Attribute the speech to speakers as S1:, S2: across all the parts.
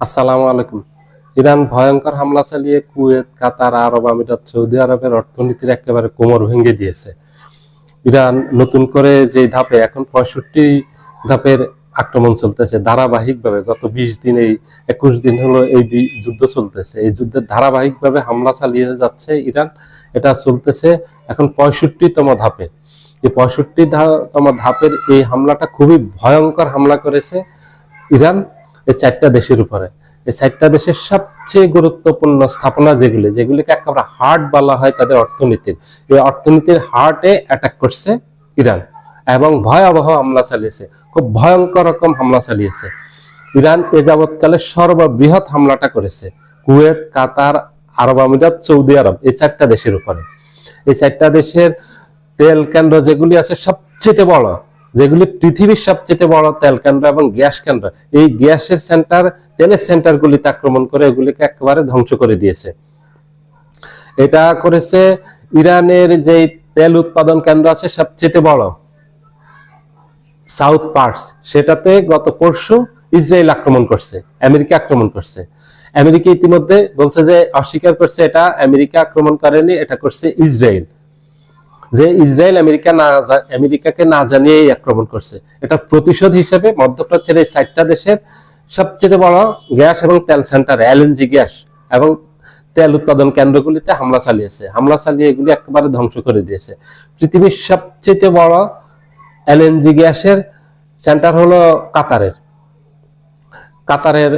S1: আসসালামু আলাইকুম। ইরান ভয়ঙ্কর হামলা চালিয়ে কুয়েত, কাতার, আরব আমিরাত, সৌদি আরবের অর্থনীতির একেবারে কোমর ভেঙে দিয়েছে। ইরান নতুন করে যে ধাপে এখন 65 ধাপের আক্রমণ চলতেছে ধারাবাহিকভাবে, গত 20 দিন, এই 21 দিন হলো এই যুদ্ধ চলতেছে। এই যুদ্ধের ধারাবাহিকভাবে হামলা চালিয়ে যাচ্ছে ইরান। এটা চলতেছে এখন 65তম ধাপে। এই 65তম ধাপের এই হামলাটা খুবই ভয়ঙ্কর হামলা করেছে ইরান এই 4টা দেশের উপরে। এই 4টা দেশের সবচেয়ে গুরুত্বপূর্ণ স্থাপনা যেগুলিকে একেবারে হার্ট বলা হয় তাদের অর্থনীতির, এই অর্থনীতির হার্টে অ্যাটাক করছে ইরান এবং ভয়াবহ হামলা চালিয়েছে, খুব ভয়ঙ্কর রকম হামলা চালিয়েছে। ইরান এ যাবৎকালে সর্ববৃহৎ হামলাটা করেছে কুয়েত, কাতার, আরব আমিরাত, সৌদি আরব, এই 4টা দেশের উপরে। এই 4টা দেশের তেল কেন্দ্র যেগুলি আছে সবচেয়ে বড়, যেগুলি পৃথিবীর সবচেয়ে বড় তেল কেন্দ্র এবং গ্যাস কেন্দ্র, এই গ্যাসের সেন্টার, তেলের সেন্টারগুলিতে আক্রমণ করে এগুলিকে একেবারে ধ্বংস করে দিয়েছে। এটা করেছে ইরানের যে তেল উৎপাদন কেন্দ্র আছে সবচেয়ে বড় সাউথ পার্স, সেটাতে গত পরশু ইসরায়েল আক্রমণ করছে, আমেরিকা আক্রমণ করছে। আমেরিকা ইতিমধ্যে বলছে যে অস্বীকার করছে, এটা আমেরিকা আক্রমণ করেনি, এটা করছে ইসরায়েল। যে ইসরায়েল আমেরিকাকে না জানিয়েই আক্রমণ করছে। এটা প্রতিশোধ হিসেবে মধ্যপ্রাচ্যের এই 4টা দেশের সবচেয়ে বড় গ্যাস এবং তেল সেন্টার, এলএনজি গ্যাস এবং তেল উৎপাদন কেন্দ্রগুলিতে হামলা চালিয়েছে। হামলা চালিয়ে এগুলি একেবারে ধ্বংস করে দিয়েছে। পৃথিবীর সবচেয়ে বড় এলএনজি গ্যাসের সেন্টার হলো কাতারের। কাতারের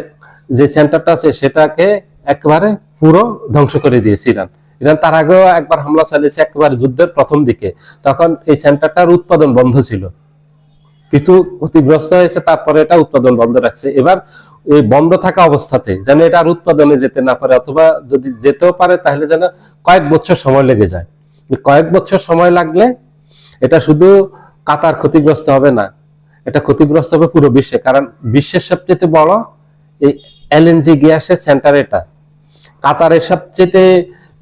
S1: যে সেন্টারটা আছে সেটাকে একেবারে পুরো ধ্বংস করে দিয়েছে ইরান। ইরান তার আগেও একবার হামলা চালিয়েছে একেবারে যুদ্ধের প্রথম দিকে, তখন এই সেন্টারটার উৎপাদন বন্ধ ছিল, কিছু ক্ষতিগ্রস্ত হয়েছে, তারপরে এটা উৎপাদন বন্ধ রাখছে। এবার এই বন্ধ থাকা অবস্থাতে যেন এটা আর উৎপাদনে যেতে না পারে, অথবা যদি যেতেও পারে তাহলে যেন কয়েক বছর সময় লেগে যায়। কয়েক বছর সময় লাগলে এটা শুধু কাতার ক্ষতিগ্রস্ত হবে না, এটা ক্ষতিগ্রস্ত হবে পুরো বিশ্বে, কারণ বিশ্বের সবচেয়ে বড় এই এলএনজি গ্যাসের সেন্টার এটা। কাতারের সবচেয়ে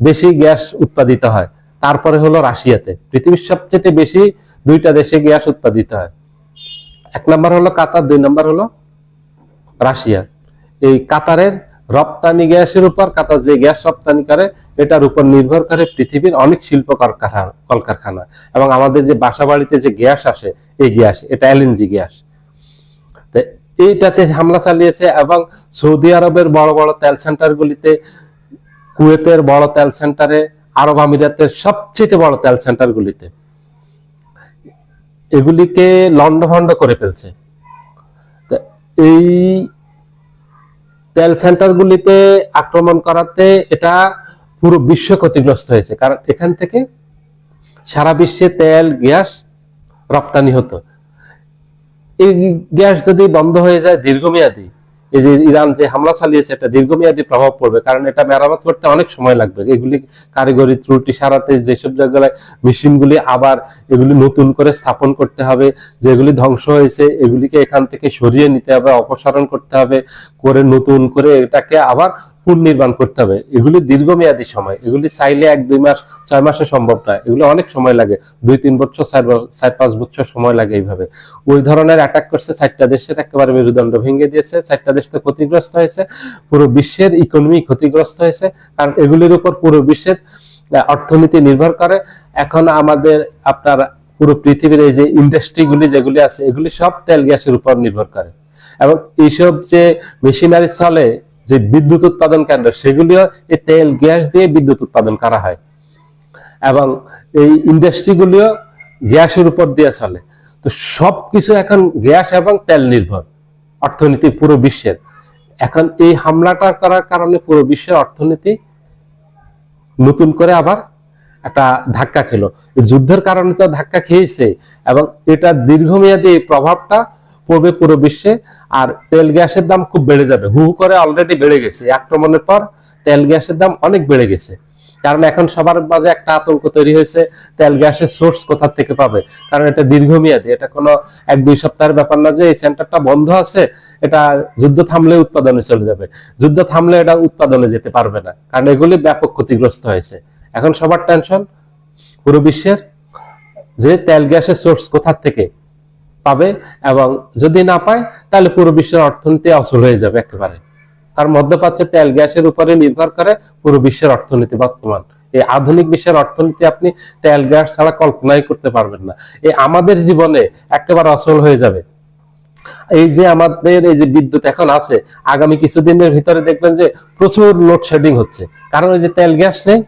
S1: বেশি গ্যাস উৎপাদিত হয়, তারপরে হলো রাশিয়াতে। পৃথিবীর সবচেয়ে বেশি 2টা দেশে গ্যাস উৎপাদিত হয়, 1 নম্বর হলো কাতার, 2 নম্বর হলো রাশিয়া। এই কাতারের রপ্তানি গ্যাসের উপর, কাতার যে গ্যাস রপ্তানি করে এটার উপর নির্ভর করে পৃথিবীর অনেক শিল্প কলকারখানা, এবং আমাদের যে বাসা বাড়িতে যে গ্যাস আসে এই গ্যাস, এটা এলএনজি গ্যাস। এইটাতে হামলা চালিয়েছে এবং সৌদি আরবের বড় বড় তেল সেন্টারগুলিতে, কুয়েতের বড় তেল সেন্টারে, আরব আমিরাতের সবচেয়ে বড় তেল সেন্টারগুলিতে এগুলিকে লন্ডভন্ড করে ফেলছে। এই তেল সেন্টারগুলিতে আক্রমণ করাতে এটা পুরো বিশ্ব ক্ষতিগ্রস্ত হয়েছে, কারণ এখান থেকে সারা বিশ্বে তেল, গ্যাস রপ্তানি হতো। এই গ্যাস যদি বন্ধ হয়ে যায় দীর্ঘমেয়াদী, এই যে ইরান যে হামলা চালিয়েছে এটা দীর্ঘমেয়াদী প্রভাব পড়বে, কারণ এটা মেরামত করতে অনেক সময় লাগবে। এগুলি কারিগরি ত্রুটি সারাতে যেসব জায়গায় মেশিনগুলি আবার এগুলি নতুন করে স্থাপন করতে হবে, যেগুলি ধ্বংস হয়েছে এগুলিকে এখান থেকে সরিয়ে নিতে হবে, অপসারণ করতে হবে, করে নতুন করে এটাকে আবার পুনর্নির্মাণ করতে হবে। এগুলি দীর্ঘমেয়াদী সময়, এগুলি চাইলে 1-2 মাস 6 মাসে সম্ভব না, এগুলো অনেক সময় লাগে, 2-3 বছর 4-5 বছর সময় লাগে। এইভাবে ওই ধরনের অ্যাটাক করছে 4টা দেশের, একেবারে মেরুদণ্ড ভেঙে দিয়েছে। 4টা দেশ তো ক্ষতিগ্রস্ত হয়েছে, পুরো বিশ্বের ইকোনমি ক্ষতিগ্রস্ত হয়েছে, কারণ এগুলির উপর পুরো বিশ্বের অর্থনীতি নির্ভর করে। এখন আমাদের আপনার পুরো পৃথিবীর এই যে ইন্ডাস্ট্রিগুলি যেগুলি আছে এগুলি সব তেল গ্যাসের উপর নির্ভর করে, এবং এইসব যে মেশিনারি চলে, যে বিদ্যুৎ উৎপাদন কেন্দ্র, সেগুলিও এই তেল গ্যাস দিয়ে বিদ্যুৎ উৎপাদন করা হয়, এবং এই ইন্ডাস্ট্রিগুলিও গ্যাসের উপর দিয়ে চলে। তো সবকিছু এখন গ্যাস এবং তেল নির্ভর অর্থনীতি পুরো বিশ্বের। এখন এই হামলাটা করার কারণে পুরো বিশ্বের অর্থনীতি নতুন করে আবার একটা ধাক্কা খেলো। যুদ্ধের কারণে তো ধাক্কা খেয়েছে, এবং এটা দীর্ঘমেয়াদী প্রভাবটা পড়বে পুরো বিশ্বে। আর তেল গ্যাসের দাম খুব বেড়ে যাবে, হু করে অলরেডি বেড়ে গেছে। আক্রমণের পর তেল গ্যাসের দাম অনেক বেড়ে গেছে, কারণ এখন সবার মাঝে একটা আতঙ্ক তৈরি হয়েছে তেল গ্যাসের সোর্স কোথা থেকে পাবে, কারণ এটা দীর্ঘমেয়াদী, এটা কোনো 1-2 সপ্তাহের ব্যাপার না যে এই সেন্টারটা বন্ধ আছে, এটা যুদ্ধ থামলে উৎপাদনে চলে যাবে। যুদ্ধ থামলে এটা উৎপাদনে যেতে পারবে না, কারণ এগুলি ব্যাপক ক্ষতিগ্রস্ত হয়েছে। এখন সবার টেনশন পুরো বিশ্বের যে তেল গ্যাসের সোর্স কোথা থেকে পাবে, এবং যদি না পায় তাহলে পুরো বিশ্বের অর্থনীতি অচল হয়ে যাবে একেবারে। কারণ মধ্যপ্রাচ্যের তেল গ্যাসের উপরে নির্ভর করে পুরো বিশ্বের অর্থনীতি বর্তমান। এই আধুনিক বিশ্বের অর্থনীতি আপনি তেল গ্যাস ছাড়া কল্পনাই করতে পারবেন না। এই আমাদের জীবনে একেবারে অচল হয়ে যাবে। এই যে আমাদের এই যে বিদ্যুৎ এখন আছে, আগামী কিছুদিনের ভিতরে দেখবেন যে প্রচুর লোডশেডিং হচ্ছে, কারণ ওই যে তেল গ্যাস নেই,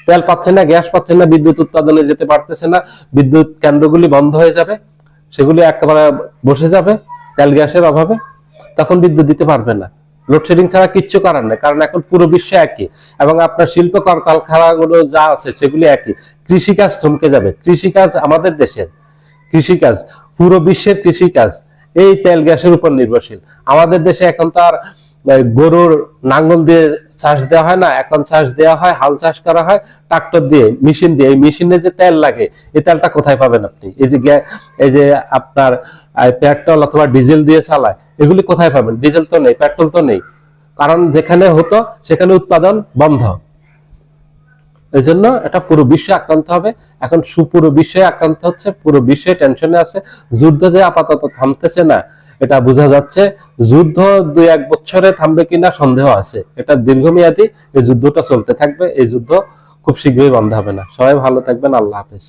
S1: তেল পাচ্ছে না, গ্যাস পাচ্ছে না, বিদ্যুৎ উৎপাদনে যেতে পারতেছে না, বিদ্যুৎ কেন্দ্রগুলি বন্ধ হয়ে যাবে, সেগুলি একেবারে বসে যাবে তেল গ্যাসের অভাবে, তখন বিদ্যুৎ দিতে পারবে না। লোডশেডিং ছাড়া কিচ্ছু করার নেই, কারণ এখন পুরো বিশ্ব একই, এবং আপনার শিল্প কলকারখানাগুলো যা আছে সেগুলি একই। কৃষিকাজ থমকে যাবে, কৃষিকাজ আমাদের দেশের কৃষিকাজ, পুরো বিশ্বের কৃষিকাজ এই তেল গ্যাসের উপর নির্ভরশীল। আমাদের দেশে এখন তো আর গরুর নাঙ্গল দিয়ে চাষ দেওয়া হয় না, এখন চাষ দেওয়া হয়, হাল চাষ করা হয় ট্রাক্টর দিয়ে, মেশিন দিয়ে। এই মেশিনে যে তেল লাগে, এই তেলটা কোথায় পাবেন আপনি? এই যে আপনার পেট্রোল অথবা ডিজেল দিয়ে চালায়, এগুলি কোথায় পাবেন? ডিজেল তো নেই, পেট্রোল তো নেই, কারণ যেখানে হতো সেখানে উৎপাদন বন্ধ। এই জন্য এটা পুরো বিশ্ব আক্রান্ত হবে। এখন পুরো বিশ্বে আক্রান্ত হচ্ছে, পুরো বিশ্বে টেনশনে আছে। যুদ্ধ যে আপাতত থামতেছে না, এটা বোঝা যাচ্ছে। যুদ্ধ 2-1 বছরে থামবে কিনা সন্দেহ আছে। এটা দীর্ঘমেয়াদী, এই যুদ্ধটা চলতে থাকবে। এই যুদ্ধ খুব শীঘ্রই বন্ধ হবে না। সবাই ভালো থাকবেন, আল্লাহ হাফেজ।